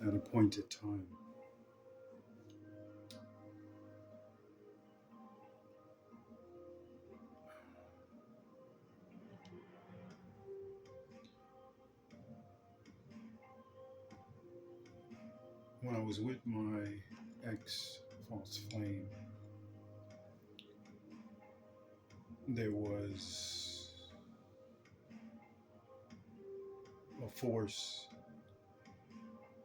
at appointed time. When I was with my ex false flame, there was a force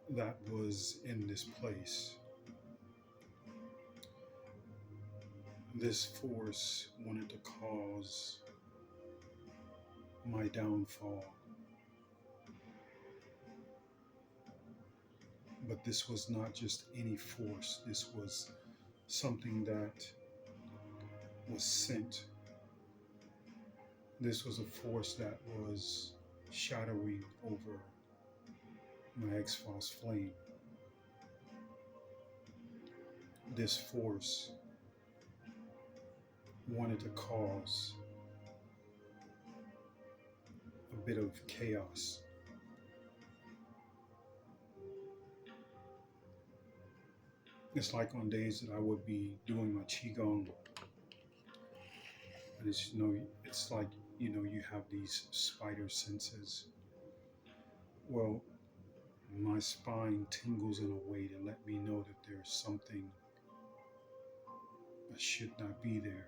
that was in this place. This force wanted to cause my downfall. But this was not just any force, this was something that was sent. This was a force that was shadowing over my ex false flame. This force wanted to cause a bit of chaos. It's like on days that I would be doing my qigong, and it's like you have these spider senses. Well, my spine tingles in a way to let me know that there's something that should not be there.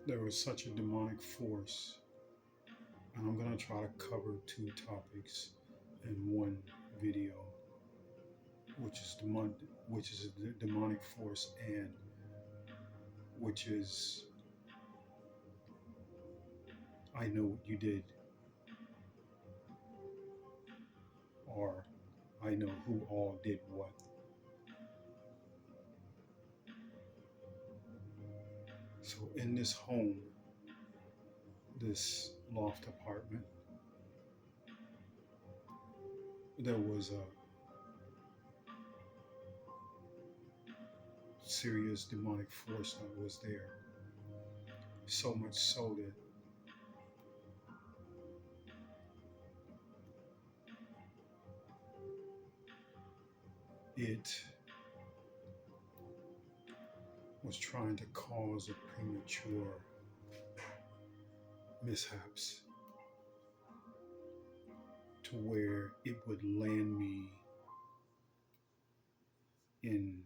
There was such a demonic force, and I'm going to try to cover two topics in one video, which is the demonic force, and which is I know what you did, or I know who all did what. So in this home, this loft apartment, there was a serious demonic force that was there. So much so that it was trying to cause a premature mishaps to where it would land me in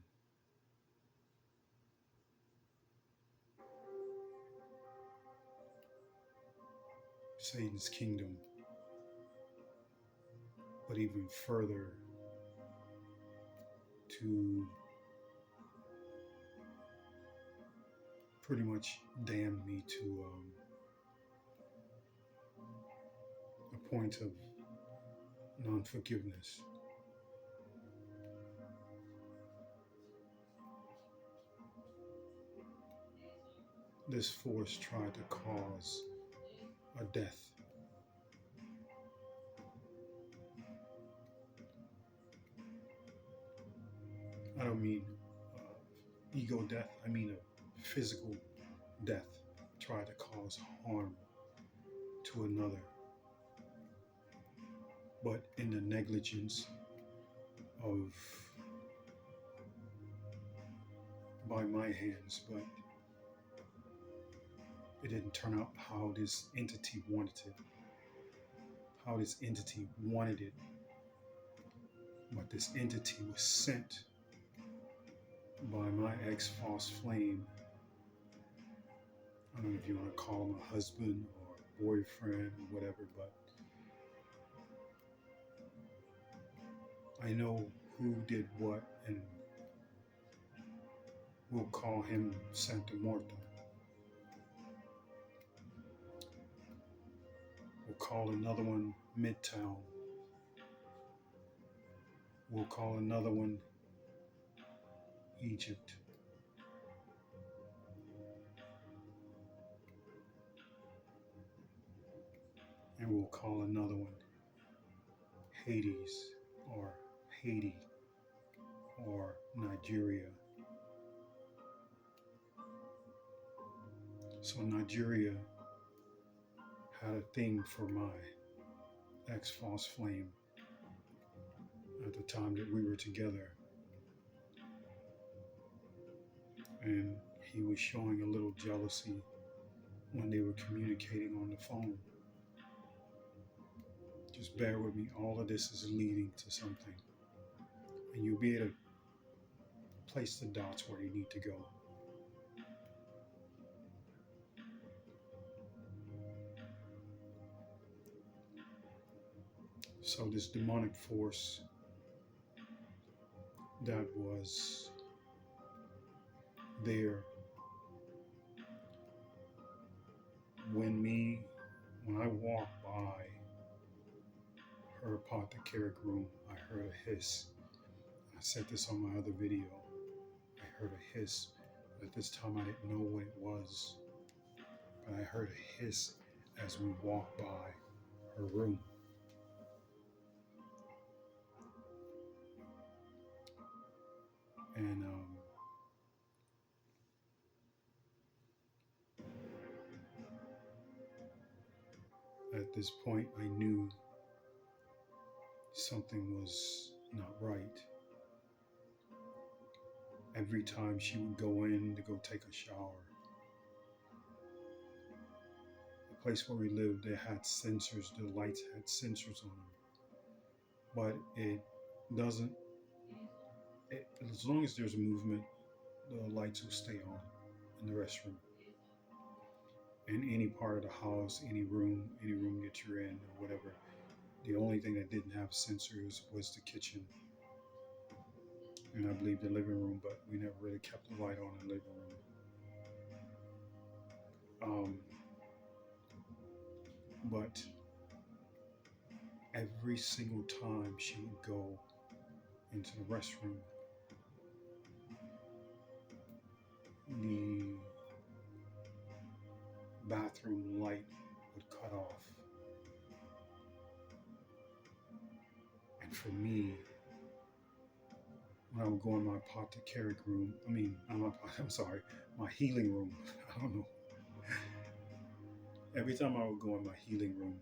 Satan's kingdom, but even further to pretty much damn me to a point of non-forgiveness. This force tried to cause a death. I don't mean ego death, I mean a physical death. Tried to cause harm to another. But in the negligence of by my hands, but it didn't turn out how this entity wanted it. How this entity wanted it. But this entity was sent by my ex false flame. I don't know if you want to call him a husband or boyfriend or whatever, but I know who did what, and we'll call him Santa Morta. We'll call another one Midtown. We'll call another one Egypt. And we'll call another one Hades or Haiti or Nigeria. So Nigeria had a thing for my ex False Flame at the time that we were together, and he was showing a little jealousy when they were communicating on the phone. Just bear with me. All of this is leading to something, and you'll be able to place the dots where you need to go. So this demonic force that was there when I walked by her apothecaric room, I heard a hiss. I said this on my other video. I heard a hiss. At this time, I didn't know what it was, but I heard a hiss as we walked by her room. And at this point, I knew something was not right. Every time she would go in to go take a shower, the place where we lived, they had sensors, the lights had sensors on them. But it doesn't, as long as there's movement, the lights will stay on in the restroom. In any part of the house, any room that you're in, or whatever. The only thing that didn't have sensors was the kitchen, and I believe the living room, but we never really kept the light on in the living room. But every single time she would go into the restroom, the bathroom light would cut off. And for me, when I would go in my apothecaric room, my healing room, I don't know. Every time I would go in my healing room,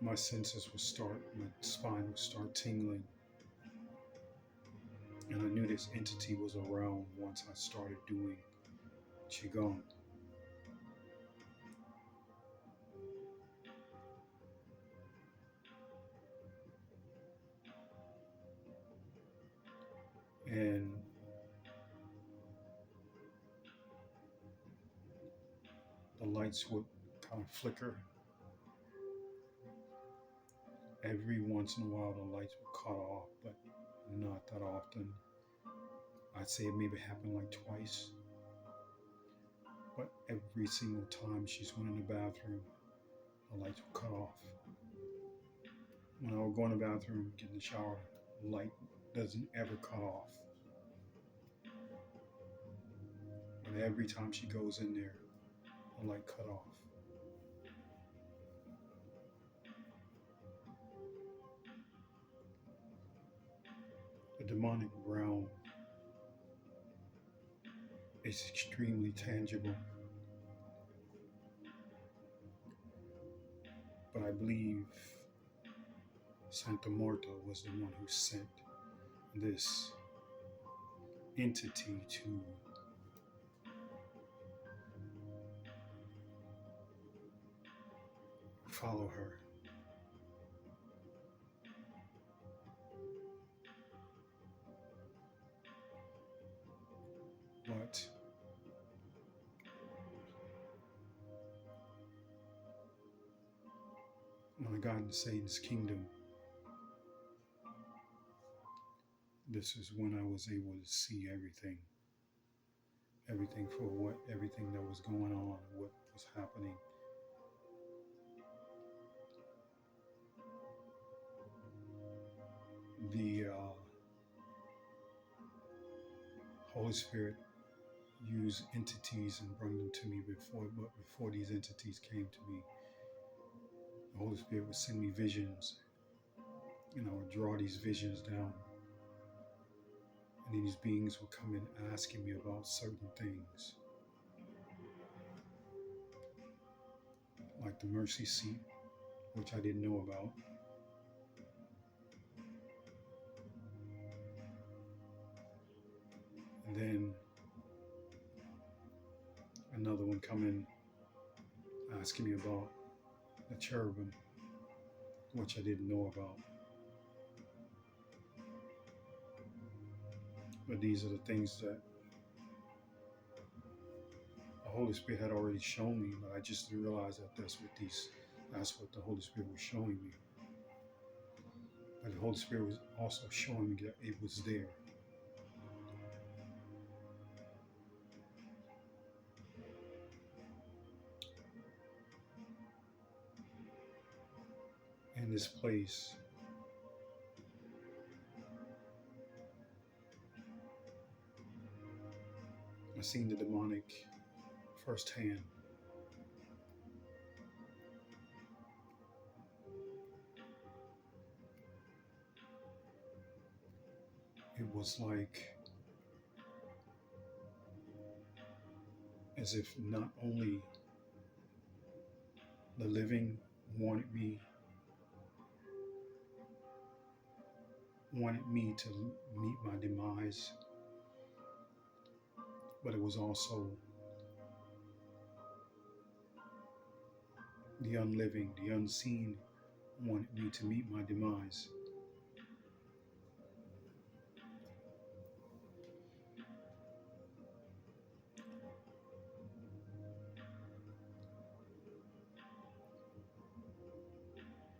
my senses would start, my spine would start tingling. And I knew this entity was around once I started doing Qigong. And the lights would kind of flicker. Every once in a while, the lights would cut off, but not that often. I'd say it maybe happened like twice. But every single time she's went in the bathroom, the lights would cut off. When I would go in the bathroom, get in the shower, the light doesn't ever cut off. But every time she goes in there, the light cut off. The demonic realm is extremely tangible. But I believe Santa Marta was the one who sent this entity to follow her. But when I got into Satan's kingdom, this is when I was able to see everything for everything that was going on, what was happening. The Holy Spirit used entities and brought them to me before these entities came to me. The Holy Spirit would send me visions, and I would draw these visions down. And these beings would come in asking me about certain things, like the mercy seat, which I didn't know about. And then another one come in asking me about the cherubim, which I didn't know about. But these are the things that the Holy Spirit had already shown me, but I just didn't realize that that's what the Holy Spirit was showing me. But the Holy Spirit was also showing me that it was there. In this place, I seen the demonic firsthand. It was like as if not only the living wanted me to meet my demise, but it was also the unliving, the unseen wanted me to meet my demise.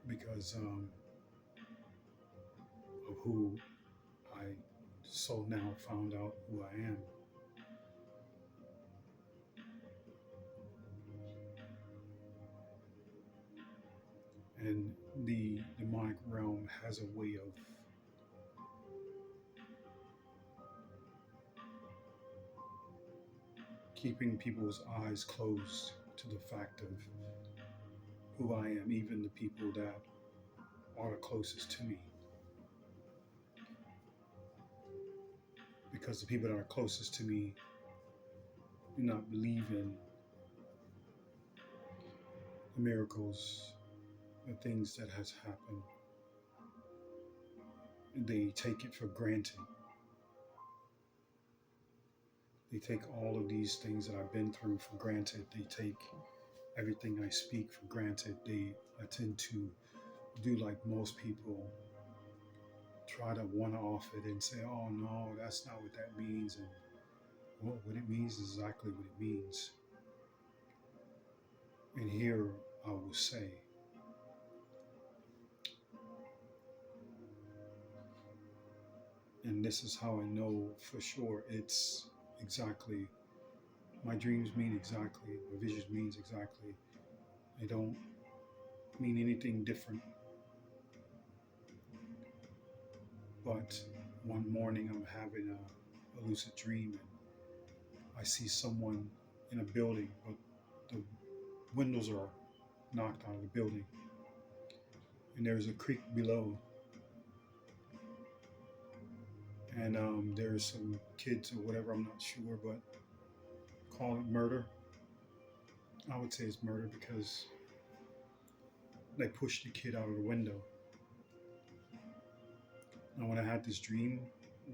Because of who I so now found out who I am. And the demonic realm has a way of keeping people's eyes closed to the fact of who I am, even the people that are the closest to me. Because the people that are closest to me do not believe in the miracles, the things that has happened. They take it for granted. They take all of these things that I've been through for granted. They take everything I speak for granted. I tend to do like most people, try to one-off it and say, oh no, that's not what that means. And what it means is exactly what it means. And here I will say, and this is how I know for sure, it's exactly, my dreams mean exactly, my visions means exactly. They don't mean anything different. But one morning I'm having a lucid dream and I see someone in a building, but the windows are knocked out of the building. And there's a creek below. And there's some kids or whatever, I'm not sure, but call it murder. I would say it's murder because they pushed the kid out of the window. And when I had this dream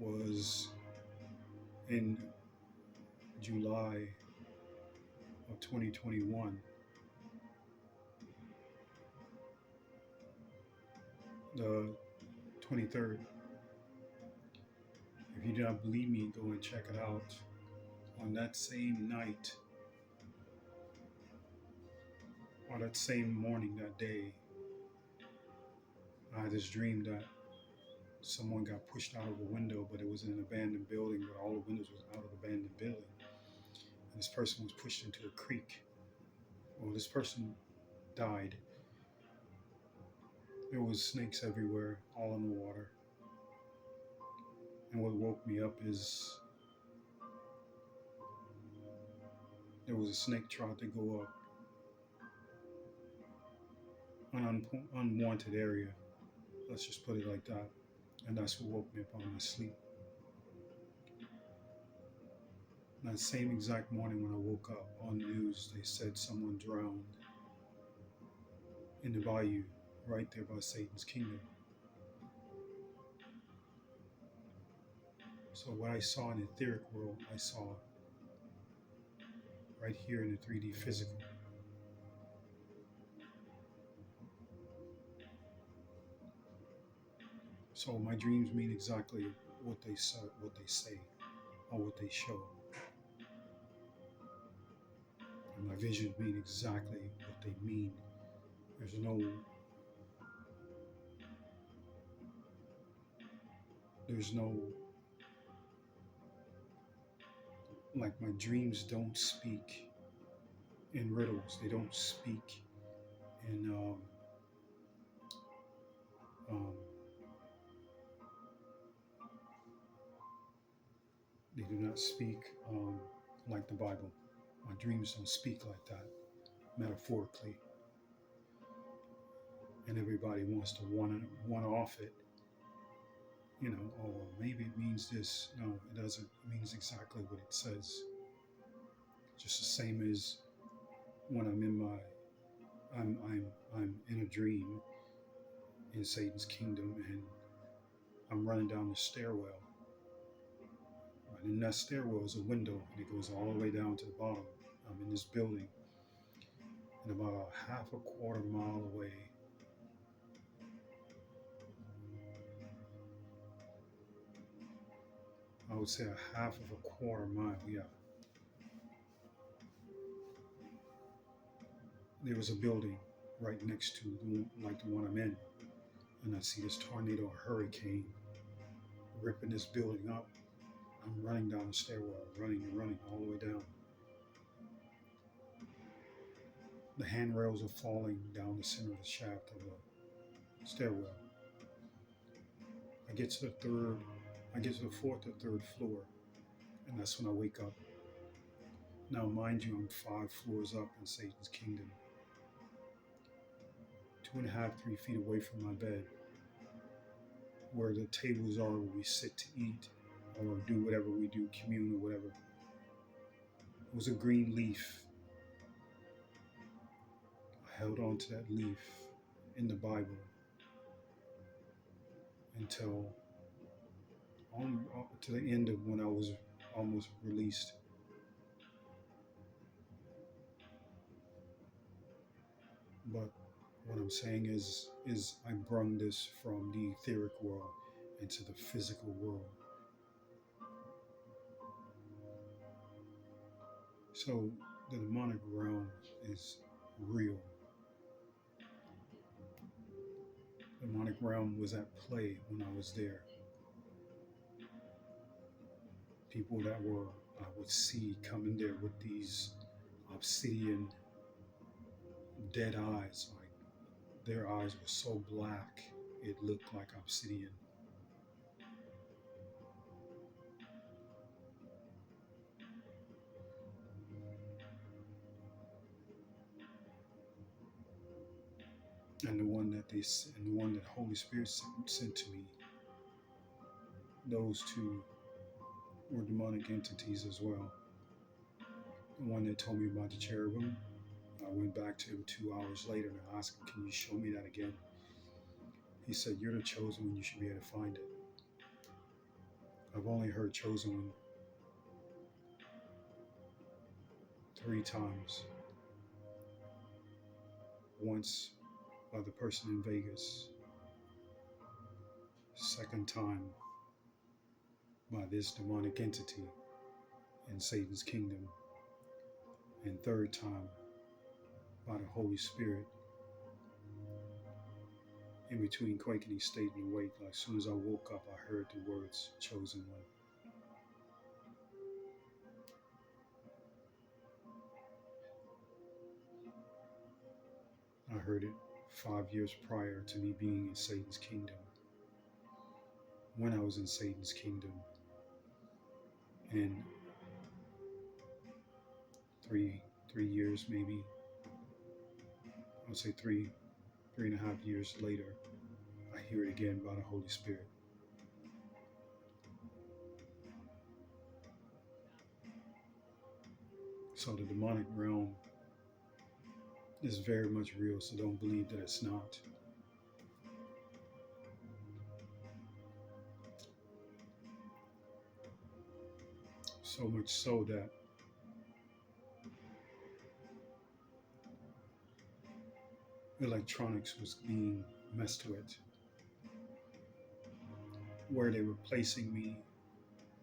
was in July of 2021. The 23rd. If you do not believe me, go and check it out. On that same night, or that same morning, that day, I had this dream that someone got pushed out of a window, but it was in an abandoned building, but all the windows was out of the abandoned building. And this person was pushed into a creek. Well, this person died. There was snakes everywhere, all in the water. And what woke me up is there was a snake tried to go up an unwanted area. Let's just put it like that. And that's what woke me up out of my sleep. That same exact morning when I woke up on the news, they said someone drowned in the bayou right there by Satan's kingdom. So what I saw in the etheric world, I saw right here in the 3D physical. So my dreams mean exactly what they say, or what they show. And my visions mean exactly what they mean. There's no, like my dreams don't speak in riddles. They don't speak in they do not speak like the Bible. My dreams don't speak like that, metaphorically. And everybody wants to one off it. You know, oh, well, maybe it means this. No, it doesn't. It means exactly what it says. Just the same as when I'm in a dream in Satan's kingdom, and I'm running down the stairwell. Right, in that stairwell is a window, and it goes all the way down to the bottom. I'm in this building, and about a half a quarter mile away, I would say a half of a quarter mile, yeah. There was a building right next to like the one I'm in, and I see this tornado or hurricane ripping this building up. I'm running down the stairwell, running and running all the way down. The handrails are falling down the center of the shaft of the stairwell. I get to the fourth or third floor, and that's when I wake up. Now, mind you, I'm 5 floors up in Satan's kingdom, 2.5, 3 feet away from my bed, where the tables are where we sit to eat or do whatever we do, commune or whatever. It was a green leaf. I held on to that leaf in the Bible until to the end of when I was almost released. But what I'm saying is I brung this from the etheric world into the physical world. So the demonic realm is real. The demonic realm was at play when I was there. People that I would see coming there with these obsidian dead eyes, like their eyes were so black it looked like obsidian. And the one that Holy Spirit sent to me, those two were demonic entities as well. The one that told me about the cherubim, I went back to him 2 hours later and I asked him, "Can you show me that again?" He said, "You're the chosen one, you should be able to find it." I've only heard chosen one 3 times. Once by the person in Vegas, second time by this demonic entity in Satan's kingdom, and third time by the Holy Spirit in between quaking state and awake. Like as soon as I woke up, I heard the words chosen one. I heard it 5 years prior to me being in Satan's kingdom. When I was in Satan's kingdom, and three years maybe, I would say 3.5 years later, I hear it again by the Holy Spirit. So the demonic realm is very much real, so don't believe that it's not. So much so that electronics was being messed with, where they were placing me,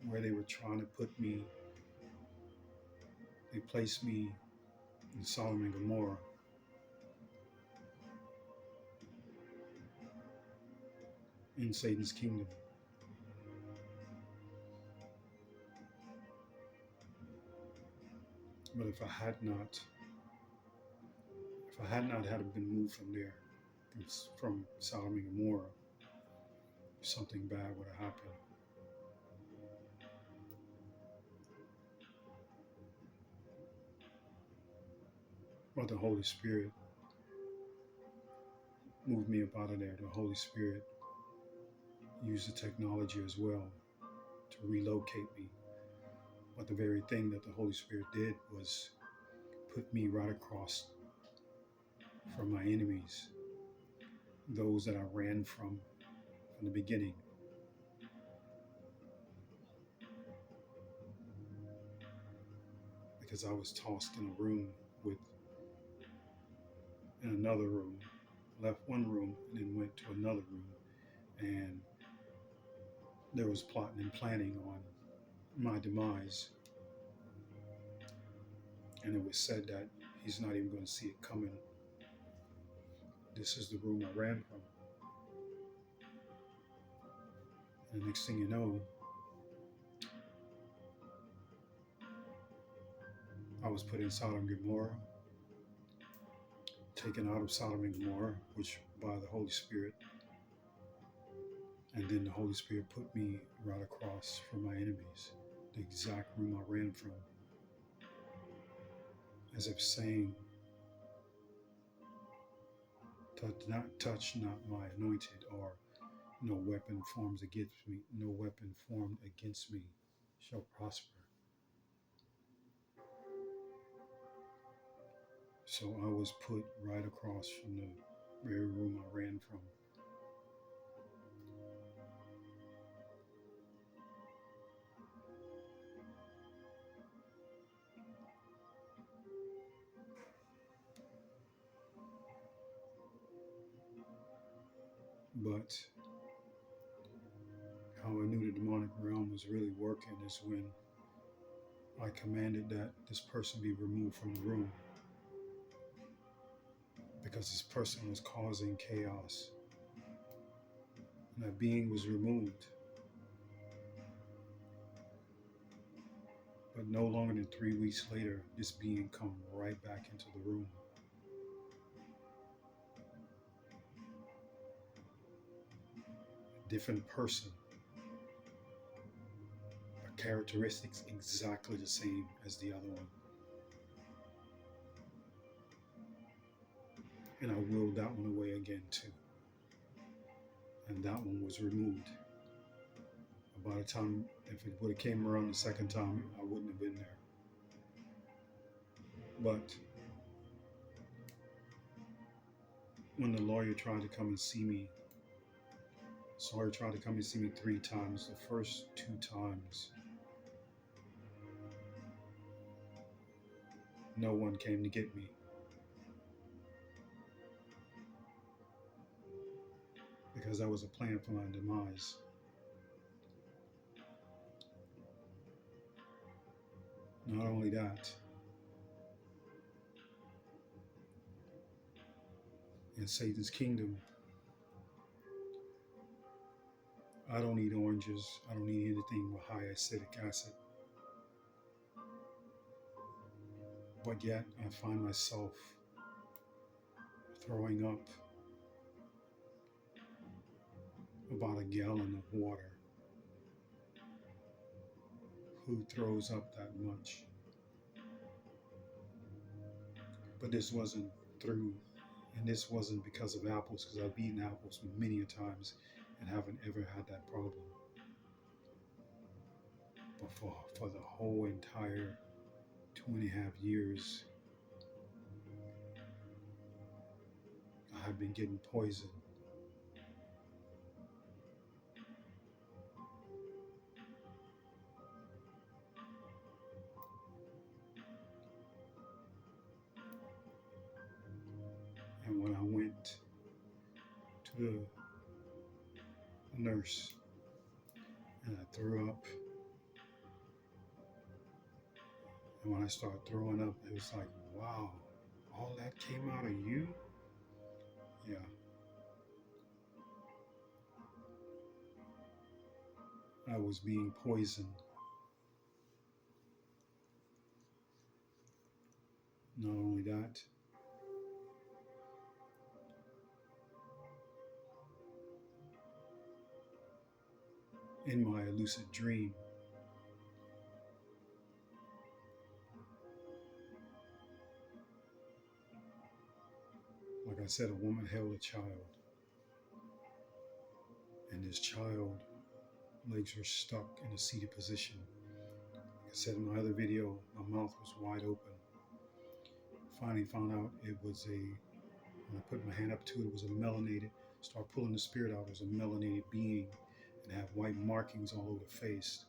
where they were trying to put me. They placed me in Sodom and Gomorrah, in Satan's kingdom. But if I had not had been moved from there, from Sodom and Gomorrah, something bad would have happened. But the Holy Spirit moved me up out of there. The Holy Spirit used the technology as well to relocate me. But the very thing that the Holy Spirit did was put me right across from my enemies, those that I ran from the beginning. Because I was tossed in a room in another room, left one room and then went to another room, and there was plotting and planning on my demise. And it was said that he's not even going to see it coming. This is the room I ran from. And the next thing you know, I was put in Sodom and Gomorrah, taken out of Sodom and Gomorrah, which by the Holy Spirit. And then the Holy Spirit put me right across from my enemies, the exact room I ran from. As if saying, touch not my anointed, or no weapon formed against me shall prosper. So I was put right across from the very room I ran from. But how I knew the demonic realm was really working is when I commanded that this person be removed from the room, because this person was causing chaos. And that being was removed. But no longer than 3 weeks later, this being come right back into the room. A different person. But characteristics exactly the same as the other one. And I willed that one away again too. And that one was removed. By the time, if it would have came around the second time, I wouldn't have been there. But when the lawyer tried to come and see me, Sawyer tried to come and see me 3 times. The first 2 times, no one came to get me. Because that was a plan for my demise. Not only that, in Satan's kingdom, I don't eat oranges. I don't eat anything with high acidic acid. But yet, I find myself throwing up about a gallon of water. Who throws up that much? But this wasn't because of apples, because I've eaten apples many a times and haven't ever had that problem. But for the whole entire 2.5 years, I had been getting poisoned. And when I went to the nurse and I threw up, and when I started throwing up, it was like, wow, all that came out of you? Yeah. I was being poisoned. Not only that, in my lucid dream, like I said, a woman held a child, and this child legs were stuck in a seated position. Like I said in my other video, my mouth was wide open. Finally found out it was when I put my hand up to it, it was a melanated, start pulling the spirit out, it was a melanated being and had white markings all over the face.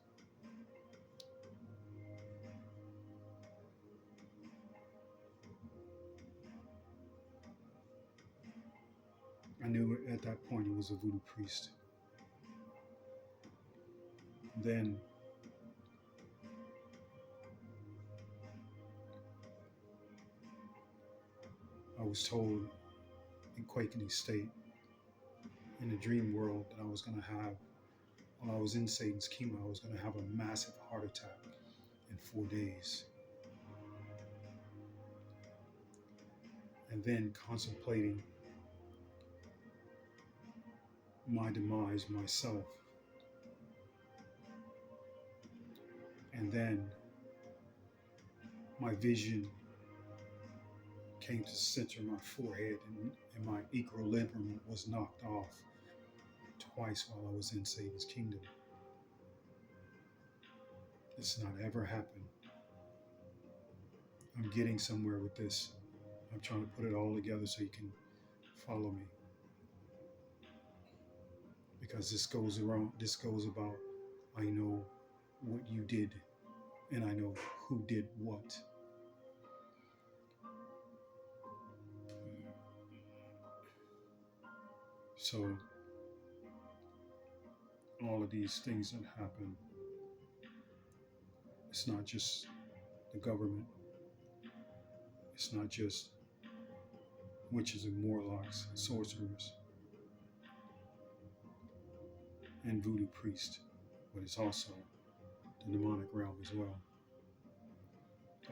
I knew at that point it was a voodoo priest. Then I was told in quaking state in the dream world that I was going to have, while I was in Satan's chemo, I was going to have a massive heart attack in 4 days. And then contemplating my demise myself. And then my vision came to center my forehead, and my equilibrium was knocked off twice while I was in Satan's kingdom. This not ever happened. I'm getting somewhere with this. I'm trying to put it all together so you can follow me. Because this goes about, I know what you did, and I know who did what. So all of these things that happen, it's not just the government, it's not just witches and warlocks, sorcerers, and voodoo priests, but it's also the demonic realm as well.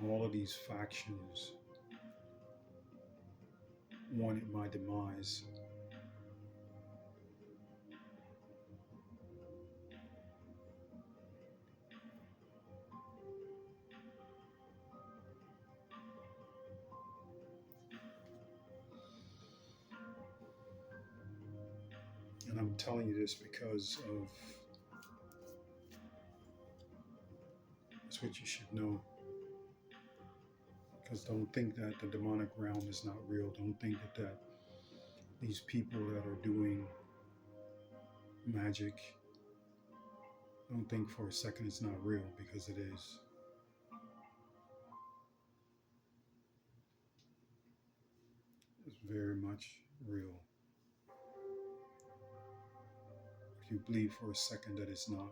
All of these factions wanted my demise. And I'm telling you this because of, that's what you should know. Because don't think that the demonic realm is not real. Don't think that these people that are doing magic, don't think for a second it's not real, because it is. It's very much real. If you believe for a second that it's not,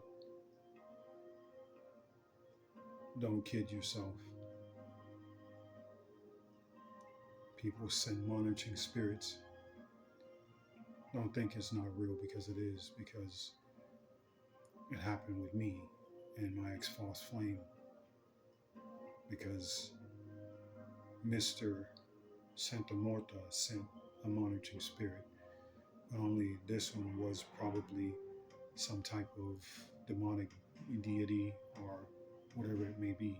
don't kid yourself. People send monitoring spirits. Don't think it's not real, because it is, because it happened with me and my ex-false flame. Because Mr. Santa Morta sent a monitoring spirit. But only this one was probably some type of demonic deity or whatever it may be.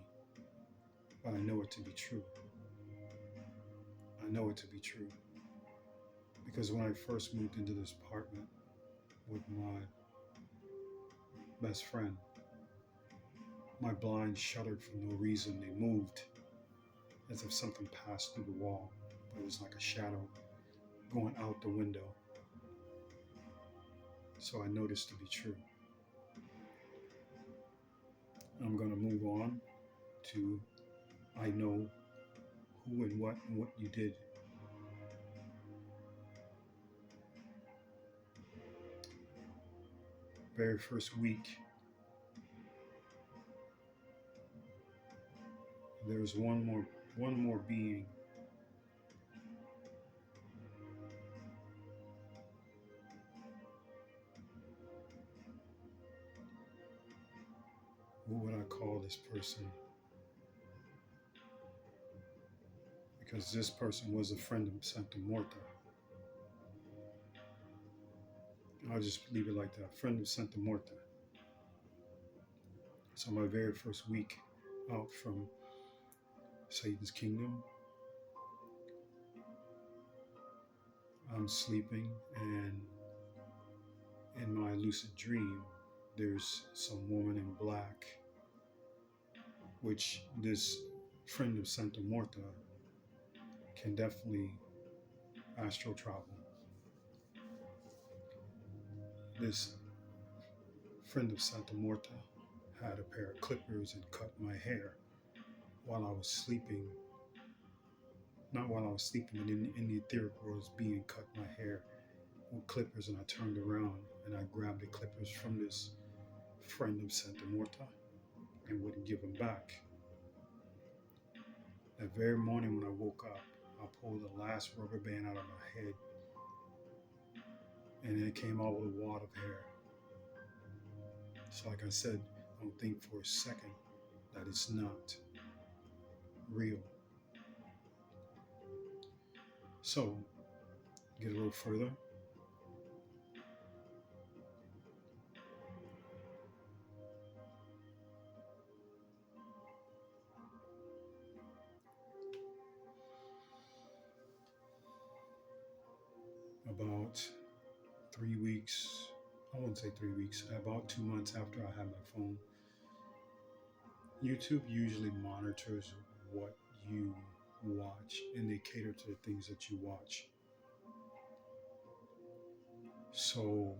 But I know it to be true. I know it to be true. Because when I first moved into this apartment with my best friend, My blinds shuddered for no reason. They moved as if something passed through the wall. It was like a shadow going out the window. So I noticed to be true. I'm going to move on to I know who and what you did. Very first week, there's one more being what would I call this person? Because this person was a friend of Santa Morta. I'll just leave it like that. Friend of Santa Morta. So my very first week out from Satan's kingdom, I'm sleeping, and in my lucid dream, there's some woman in black, which this friend of Santa Morta can definitely astral travel. This friend of Santa Morta had a pair of clippers and cut my hair while I was sleeping. Not while I was sleeping, but in the etheric world, was being cut my hair with clippers, and I turned around and I grabbed the clippers from this friend of Santa Morta and wouldn't give them back. That very morning when I woke up, I pulled the last rubber band out of my head, and it came out with a wad of hair. So like I said, don't think for a second that it's not real. So, get a little further. About 3 weeks, I wouldn't say 3 weeks, about 2 months after I had my phone, YouTube usually monitors what you watch, and they cater to the things that you watch. So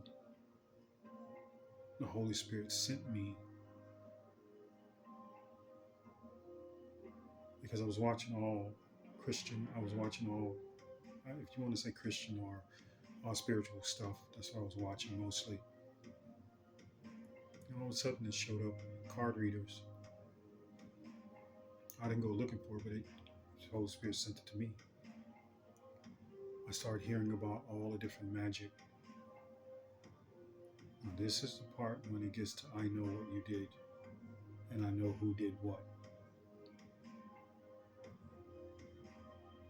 the Holy Spirit sent me, because I was watching all Christian, if you want to say Christian or all spiritual stuff, that's what I was watching mostly. And all of a sudden it showed up card readers. I didn't go looking for it, but the Holy Spirit sent it to me. I started hearing about all the different magic. Now, this is the part when it gets to I know what you did, and I know who did what.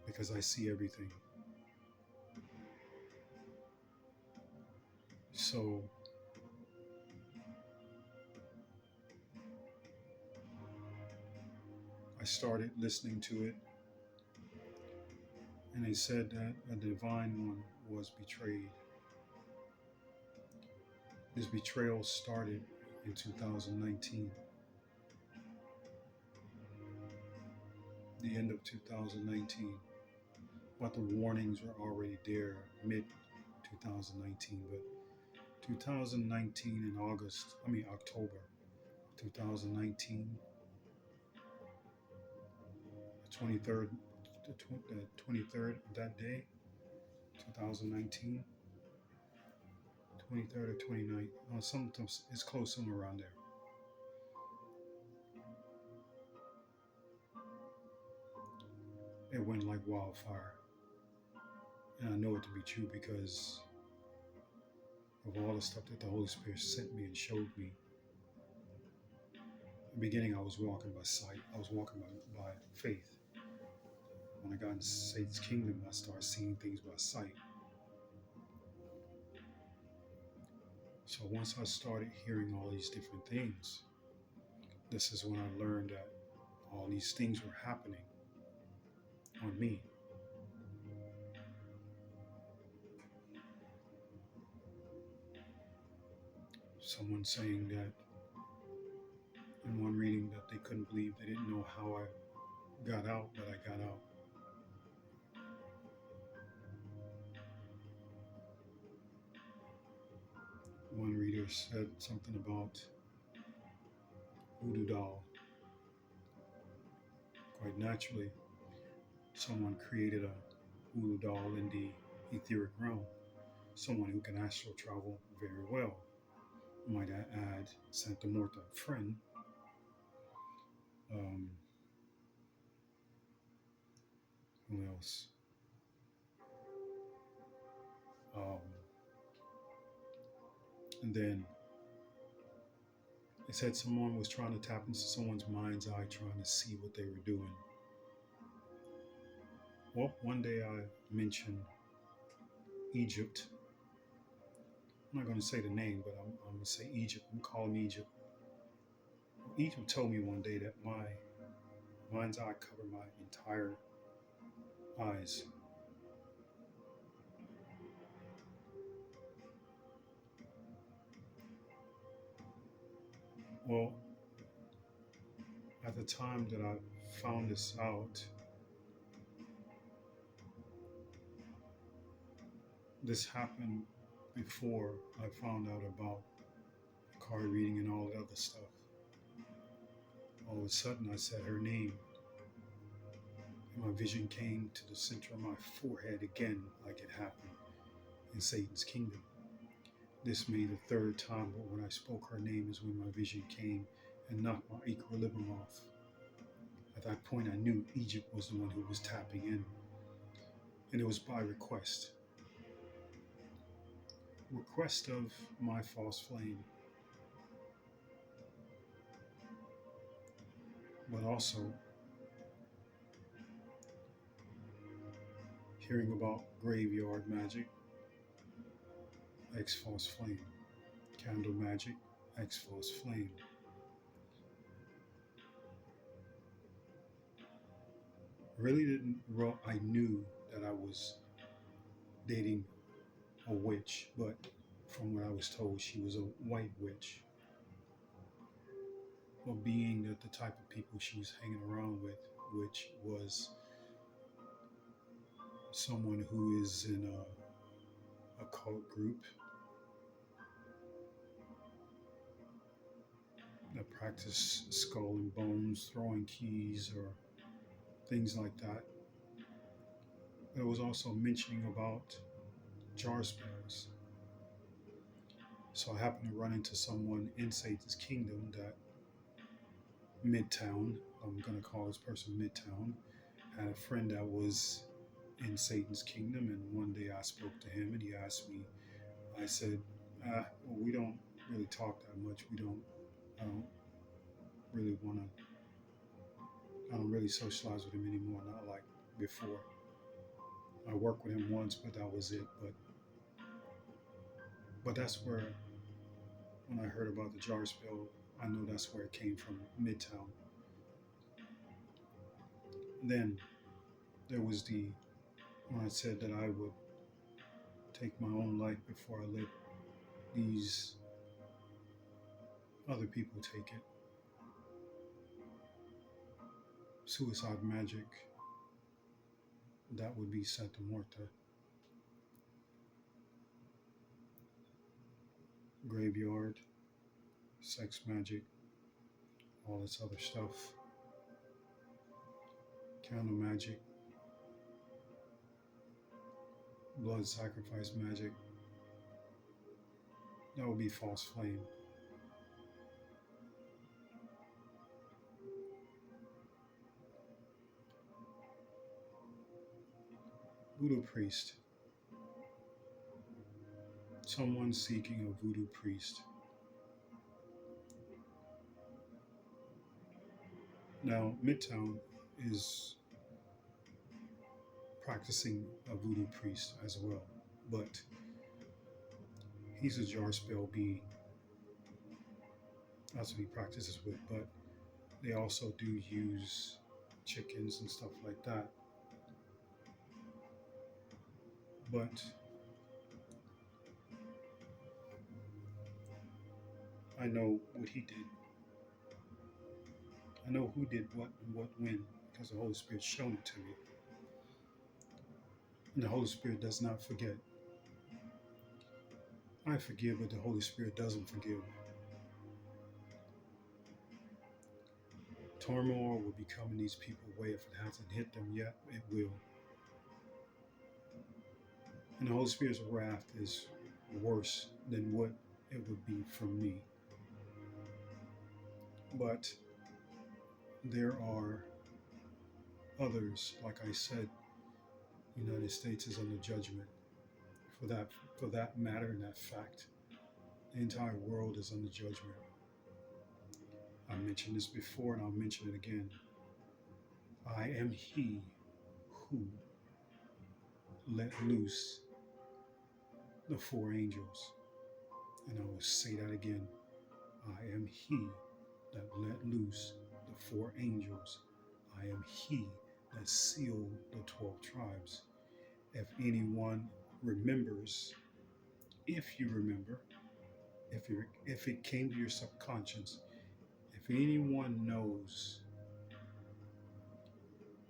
Because I see everything. So I started listening to it, and they said that a divine one was betrayed. This betrayal started in 2019. The end of 2019. But the warnings were already there mid-2019. But 2019 in October 2019, the 23rd of that day, 2019, 23rd or 29th, it's close, somewhere around there. It went like wildfire. And I know it to be true because of all the stuff that the Holy Spirit sent me and showed me. In the beginning, I was walking by sight. I was walking by faith. When I got into Satan's kingdom, I started seeing things by sight. So once I started hearing all these different things, this is when I learned that all these things were happening on me. Someone saying that in one reading that they couldn't believe, they didn't know how I got out, but I got out. One reader said something about voodoo doll. Quite naturally, someone created a voodoo doll in the etheric realm, someone who can astral travel very well. Might I add, Santa Morta, friend. Um, who else? Um, and then they said someone was trying to tap into someone's mind's eye, trying to see what they were doing. Well, one day I mentioned Egypt. I'm not going to say the name, but I'm going to say Egypt. I'm calling Egypt. Egypt told me one day that my mind's eye covered my entire eyes. Well, at the time that I found this out, this happened before I found out about card reading and all that other stuff. All of a sudden, I said her name, and my vision came to the center of my forehead again, like it happened in Satan's kingdom. This made the third time, but when I spoke her name is when my vision came and knocked my equilibrium off. At that point, I knew Egypt was the one who was tapping in, and it was by request. Request of my false flame, but also hearing about graveyard magic, ex false flame, candle magic, ex false flame. Really didn't, I knew that I was dating a witch, but from what I was told, she was a white witch. But being that the type of people she was hanging around with, which was someone who is in a cult group that practice skull and bones, throwing keys, or things like that. There was also mentioning about jar spells. So I happened to run into someone in Satan's kingdom that Midtown, I'm going to call this person Midtown, had a friend that was in Satan's kingdom. And one day I spoke to him and he asked me, I said, well, we don't really talk that much. I don't really want to, I don't really socialize with him anymore, not like before. I worked with him once, but that was it. But that's where, when I heard about the jar spell, I know that's where it came from, Midtown. Then there was when I said that I would take my own life before I let these other people take it. Suicide magic, that would be Santa Morta. Graveyard, sex magic, all this other stuff. Candle magic, blood sacrifice magic, that would be false flame. Voodoo priest, someone seeking a voodoo priest. Now, Midtown is practicing a voodoo priest as well, but he's a jar spell being. That's what he practices with, but they also do use chickens and stuff like that. But I know what he did. I know who did what and what when because the Holy Spirit shown it to me. And the Holy Spirit does not forget. I forgive, but the Holy Spirit doesn't forgive. Turmoil will be coming these people's way. If it hasn't hit them yet, it will. And the Holy Spirit's wrath is worse than what it would be from me. But there are others, like I said, the United States is under judgment. For that matter and that fact, the entire world is under judgment. I mentioned this before and I'll mention it again. I am he who let loose the four angels. And I will say that again. I am he that let loose the four angels. I am he that sealed the 12 tribes. If anyone remembers, if you remember, if it came to your subconscious, if anyone knows,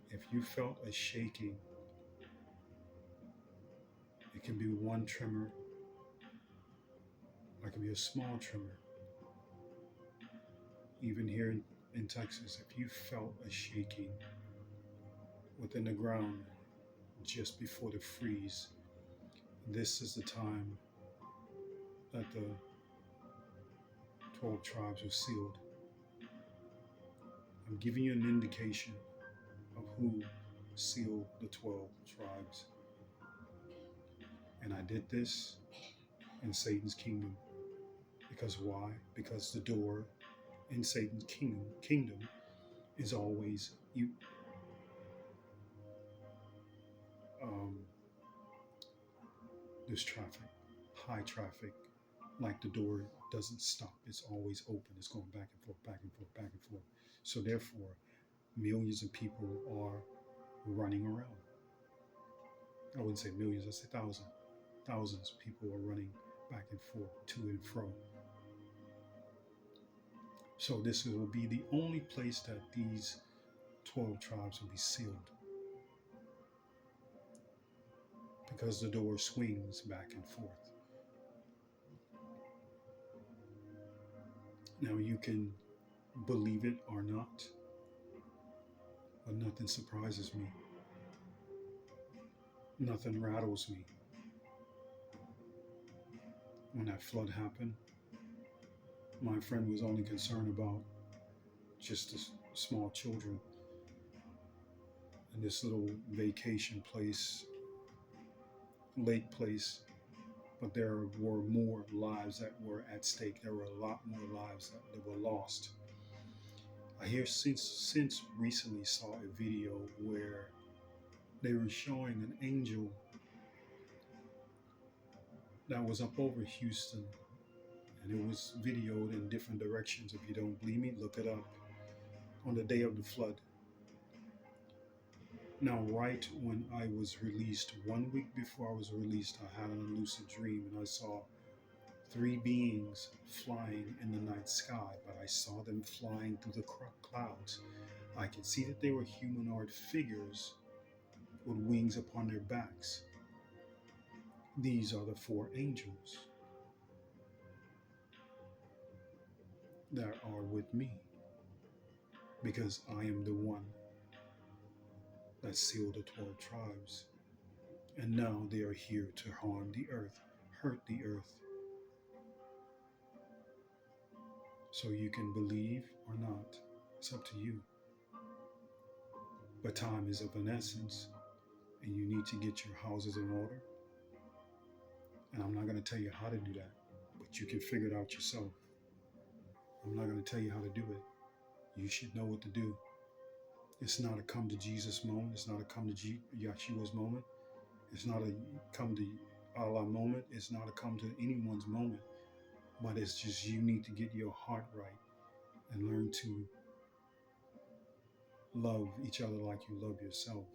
if you felt a shaking, it can be one tremor, it can be a small tremor. Even here in Texas, if you felt a shaking within the ground just before the freeze, this is the time that the 12 tribes are sealed. I'm giving you an indication of who sealed the 12 tribes. And I did this in Satan's kingdom. Because why? Because the door in Satan's kingdom is always there's traffic, high traffic. Like the door doesn't stop. It's always open. It's going back and forth, back and forth, back and forth. So therefore, millions of people are running around. I wouldn't say millions, I'd say thousands. Thousands of people are running back and forth, to and fro. So this will be the only place that these 12 tribes will be sealed. Because the door swings back and forth. Now you can believe it or not, but nothing surprises me. Nothing rattles me. When that flood happened, my friend was only concerned about just the small children in this little vacation place, lake place, but there were more lives that were at stake. There were a lot more lives that were lost. I hear since recently saw a video where they were showing an angel that was up over Houston, and it was videoed in different directions. If you don't believe me, look it up. On the day of the flood. Now, right when I was released, 1 week before I was released, I had a lucid dream and I saw 3 beings flying in the night sky, but I saw them flying through the clouds. I could see that they were humanoid figures with wings upon their backs. These are the 4 angels that are with me, because I am the one that sealed the 12 tribes. And now they are here to harm the earth, hurt the earth. So you can believe or not. It's up to you. But time is of an essence, and you need to get your houses in order. And I'm not going to tell you how to do that, but you can figure it out yourself. I'm not going to tell you how to do it. You should know what to do. It's not a come to Jesus moment. It's not a come to Yeshua's moment. It's not a come to Allah moment. It's not a come to anyone's moment. But it's just you need to get your heart right and learn to love each other like you love yourself,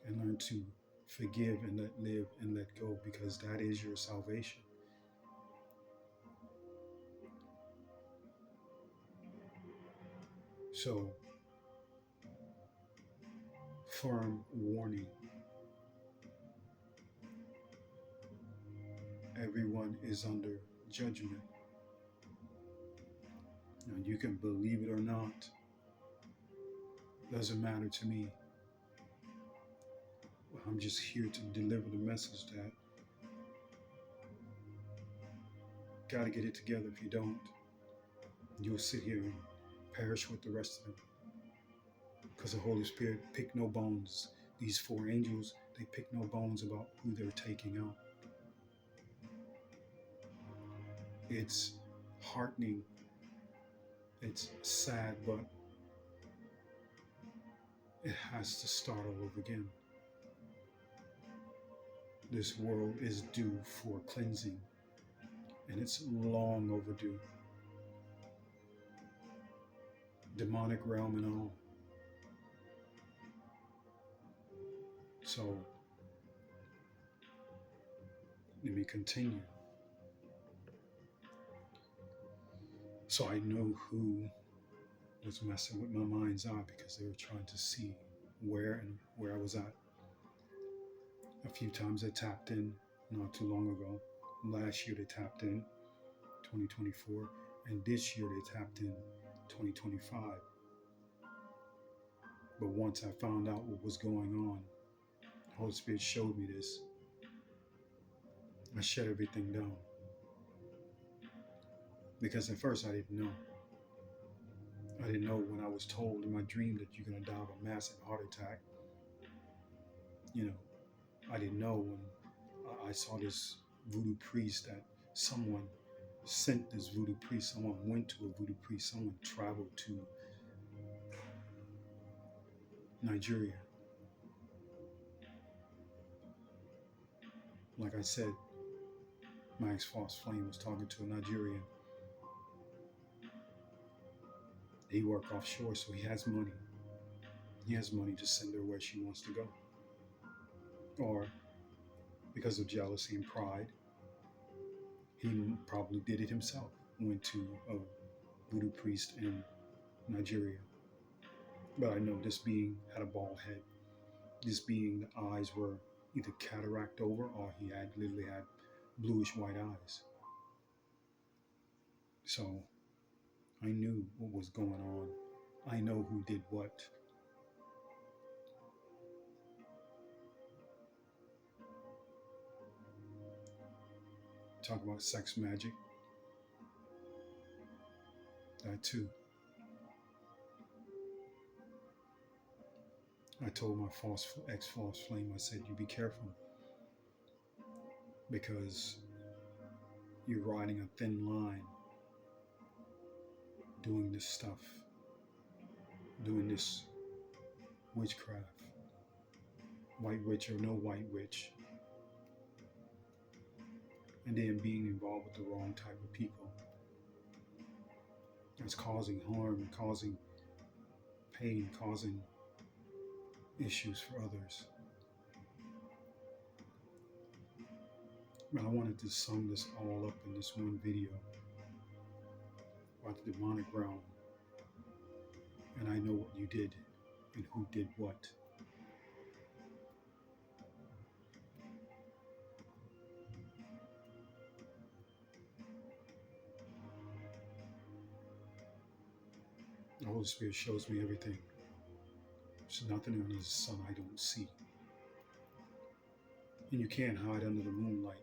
and learn to forgive and let live and let go, because that is your salvation. So, firm warning, everyone is under judgment. Now, you can believe it or not, doesn't matter to me. I'm just here to deliver the message that got to get it together. If you don't, you'll sit here and perish with the rest of them. Because the Holy Spirit picked no bones. These four angels, they pick no bones about who they're taking out. It's heartening. It's sad, but it has to start all over again. This world is due for cleansing, and it's long overdue. Demonic realm and all. So, let me continue. So I know who was messing with my mind's eye because they were trying to see where I was at. A few times they tapped in not too long ago. Last year they tapped in, 2024, and this year they tapped in, 2025. But once I found out what was going on, the Holy Spirit showed me this. I shut everything down. Because at first I didn't know. I didn't know when I was told in my dream that you're going to die of a massive heart attack. I didn't know when I saw this voodoo priest that someone sent this voodoo priest. Someone went to a voodoo priest. Someone traveled to Nigeria. Like I said, my ex-false flame was talking to a Nigerian. He worked offshore, so he has money. He has money to send her where she wants to go. Or because of jealousy and pride, he probably did it himself. Went to a voodoo priest in Nigeria. But I know this being had a bald head. This being, the eyes were either cataract over or he had literally had bluish white eyes. So I knew what was going on. I know who did what. Talk about sex magic. That too. I told my ex-false flame, I said, you be careful. Because you're riding a thin line doing this stuff. Doing this witchcraft. White witch or no white witch. And then being involved with the wrong type of people. It's causing harm, causing pain, causing issues for others. But I wanted to sum this all up in this one video about the demonic realm. And I know what you did and who did what. The Holy Spirit shows me everything. There's nothing under the sun I don't see. And you can't hide under the moonlight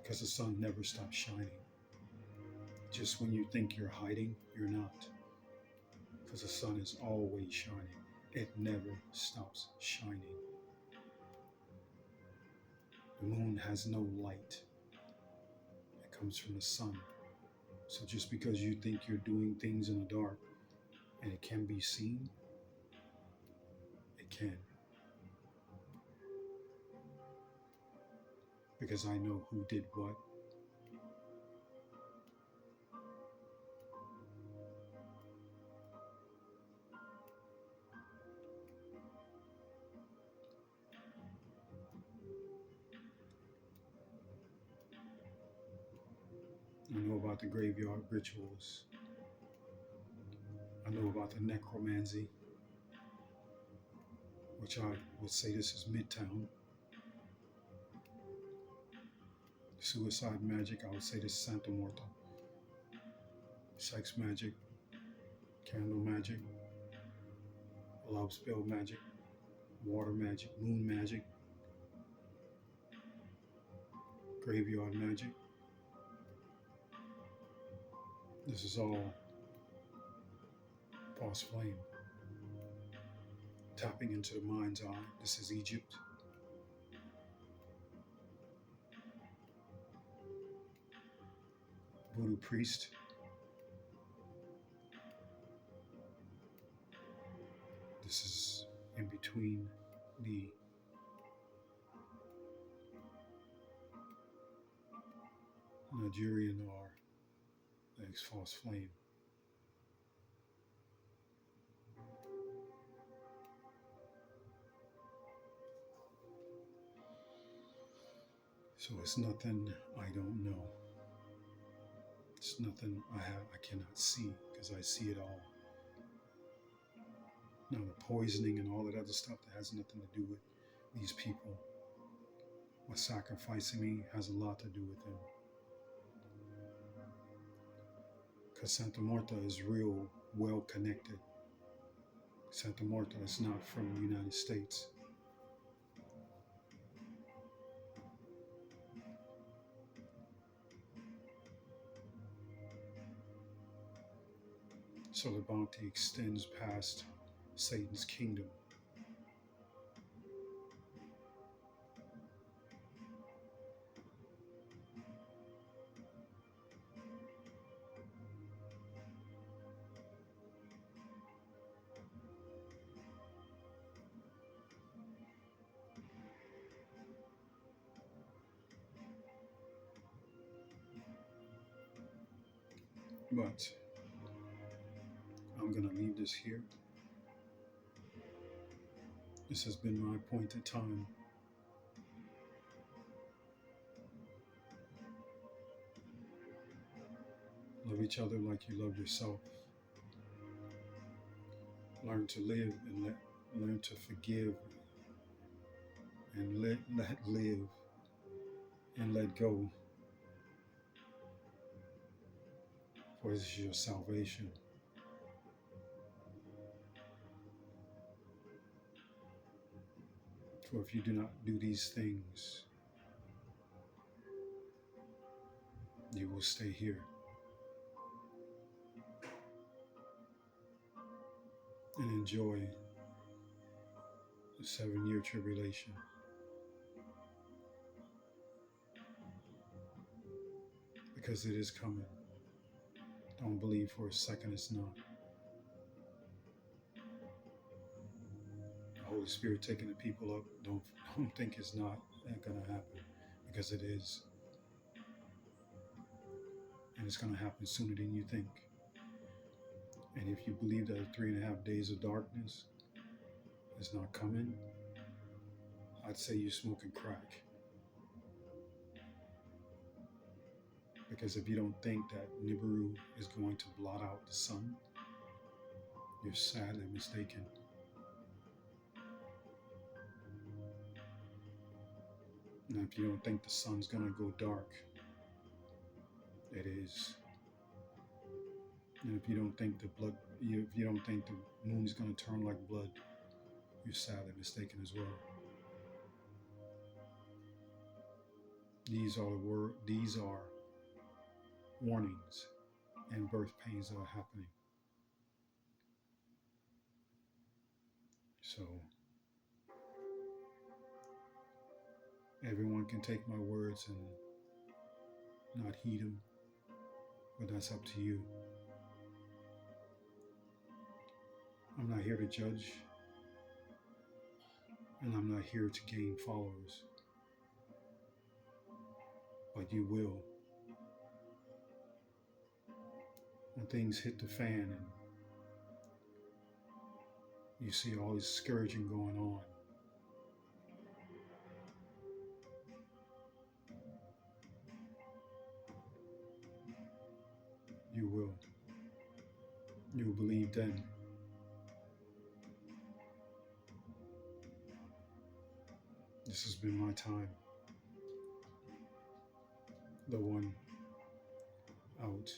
because the sun never stops shining. Just when you think you're hiding, you're not. Because the sun is always shining. It never stops shining. The moon has no light. It comes from the sun. So just because you think you're doing things in the dark and it can be seen, it can. Because I know who did what. I know about the graveyard rituals. know about the necromancy, which I would say this is Midtown. Suicide magic, I would say this is Santa Muerta. Sex magic, candle magic, love spell magic, water magic, moon magic, graveyard magic. This is all false flame. Tapping into the mind's eye. This is Egypt. Voodoo priest. This is in between the Nigerian or the false flame. So it's nothing I don't know. It's nothing I cannot see, because I see it all. Now the poisoning and all that other stuff that has nothing to do with these people. What sacrificing me has a lot to do with them. Because Santa Muerta is real well connected. Santa Muerta is not from the United States. So the bounty extends past Satan's kingdom. But I'm going to leave this here. This has been my appointed time. Love each other like you love yourself. Learn to live and learn to forgive and let live and let go. For this is your salvation. For if you do not do these things, you will stay here and enjoy the 7-year tribulation. Because it is coming. Don't believe for a second it's not. The Holy Spirit taking the people up, don't think it's not going to happen, because it is. And it's going to happen sooner than you think. And if you believe that 3.5 days of darkness is not coming, I'd say you're smoking crack. Because if you don't think that Nibiru is going to blot out the sun, you're sadly mistaken. And if you don't think the sun's going to go dark, it is. And if you don't think if you don't think the moon's going to turn like blood, you're sadly mistaken as well. These are warnings and birth pains that are happening. So everyone can take my words and not heed them, but that's up to you. I'm not here to judge, and I'm not here to gain followers, but you will. When things hit the fan and you see all this scourging going on, you who believed then. This has been my time. The one out.